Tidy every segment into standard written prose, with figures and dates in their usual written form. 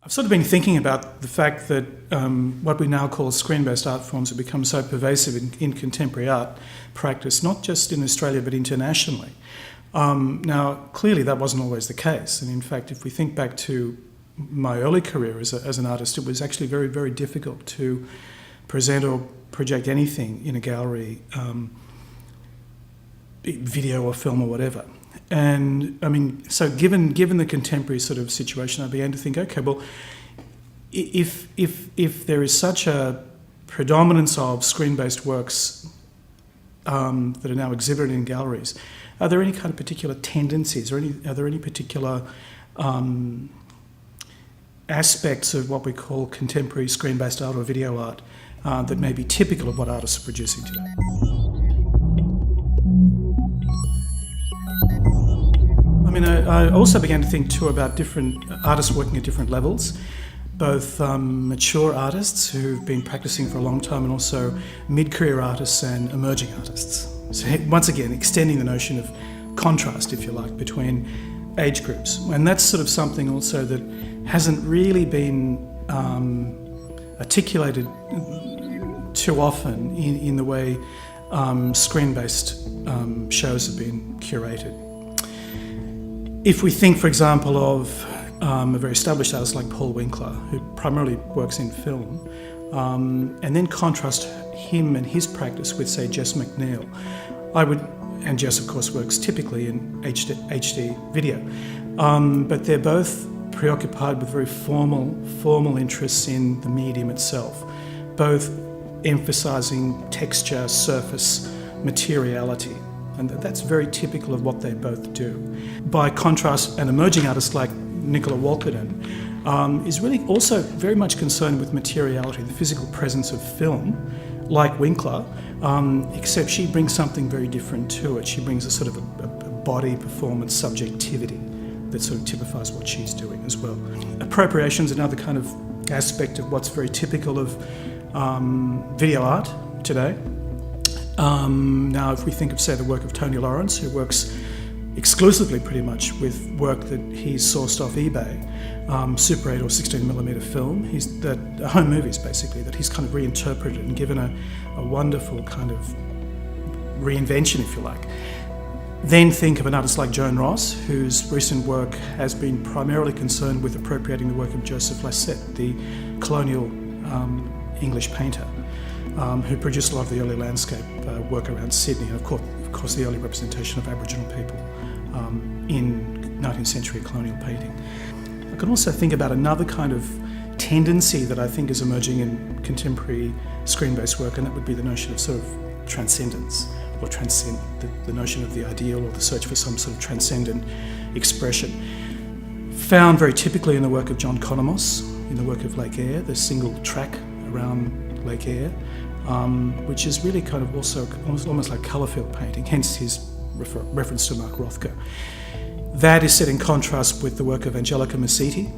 I've sort of been thinking about the fact that what we now call screen-based art forms have become so pervasive in contemporary art practice, not just in Australia but internationally. Now, clearly that wasn't always the case, and in fact, if we think back to my early career as an artist, it was actually very, very difficult to present or project anything in a gallery, video or film or whatever. And I mean, so given the contemporary sort of situation, I began to think, okay, well, if there is such a predominance of screen-based works that are now exhibited in galleries, are there any kind of particular tendencies, or are there any particular aspects of what we call contemporary screen-based art or video art that may be typical of what artists are producing today? I mean, I also began to think too about different artists working at different levels, both mature artists who've been practicing for a long time and also mid-career artists and emerging artists. So once again, extending the notion of contrast, if you like, between age groups. And that's sort of something also that hasn't really been articulated too often in the way screen-based shows have been curated. If we think, for example, of a very established artist like Paul Winkler, who primarily works in film, and then contrast him and his practice with, say, Jess McNeil, and Jess, of course, works typically in HD video, but they're both preoccupied with very formal interests in the medium itself, both emphasising texture, surface, materiality. And that's very typical of what they both do. By contrast, an emerging artist like Nicola Walkerden is really also very much concerned with materiality, the physical presence of film, like Winkler, except she brings something very different to it. She brings a sort of a body performance subjectivity that sort of typifies what she's doing as well. Appropriation is another kind of aspect of what's very typical of video art today. Now, if we think of, say, the work of Tony Lawrence, who works exclusively pretty much with work that he's sourced off eBay, Super 8 or 16mm film, home movies basically, that he's kind of reinterpreted and given a wonderful kind of reinvention, if you like. Then think of an artist like Joan Ross, whose recent work has been primarily concerned with appropriating the work of Joseph Lasset, the colonial English painter, who produced a lot of the early landscape work around Sydney, and of course the early representation of Aboriginal people in 19th century colonial painting. I can also think about another kind of tendency that I think is emerging in contemporary screen-based work, and that would be the notion of sort of transcendence, or the notion of the ideal, or the search for some sort of transcendent expression. Found very typically in the work of John Conomos, in the work of Lake Eyre, the single track around Lake Eyre, which is really kind of also almost like colour field painting, hence his reference to Mark Rothko. That is set in contrast with the work of Angelica Masiti,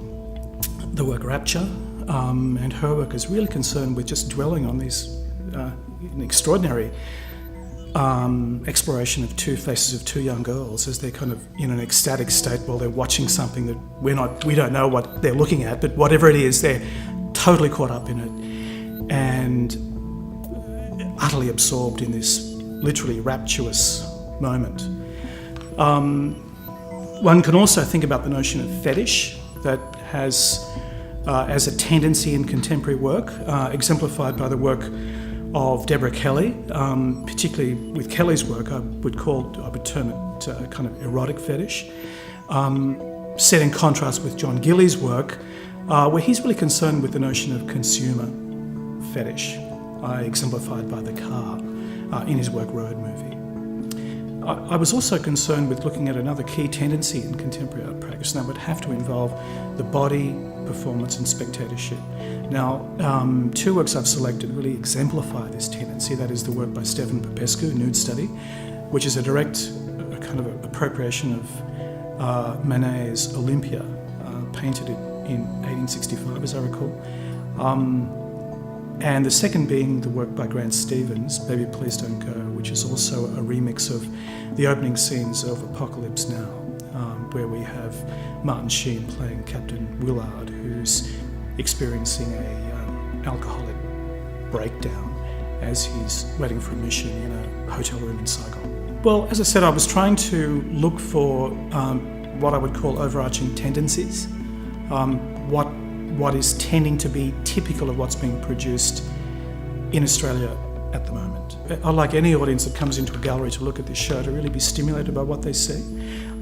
the work Rapture, and her work is really concerned with just dwelling on these an extraordinary exploration of two faces of two young girls as they're kind of in an ecstatic state while they're watching something that we don't know what they're looking at, but whatever it is, they're totally caught up in it and utterly absorbed in this literally rapturous moment. One can also think about the notion of fetish that has as a tendency in contemporary work, exemplified by the work of Deborah Kelly, particularly with Kelly's work, I would term it a kind of erotic fetish, set in contrast with John Gillies' work, where he's really concerned with the notion of consumer fetish, exemplified by the car in his work Road Movie. I was also concerned with looking at another key tendency in contemporary art practice, and that would have to involve the body, performance and spectatorship. Now, two works I've selected really exemplify this tendency. That is the work by Stefan Popescu, Nude Study, which is a direct kind of appropriation of Manet's Olympia, painted in 1865, as I recall. And the second being the work by Grant Stevens, Baby Please Don't Go, which is also a remix of the opening scenes of Apocalypse Now, where we have Martin Sheen playing Captain Willard, who's experiencing a alcoholic breakdown as he's waiting for admission in a hotel room in Saigon. Well, as I said, I was trying to look for what I would call overarching tendencies, what is tending to be typical of what's being produced in Australia at the moment. I'd like any audience that comes into a gallery to look at this show to really be stimulated by what they see,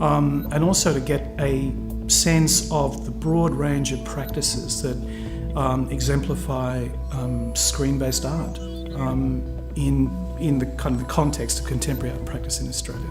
and also to get a sense of the broad range of practices that exemplify screen-based art in the kind of the context of contemporary art practice in Australia.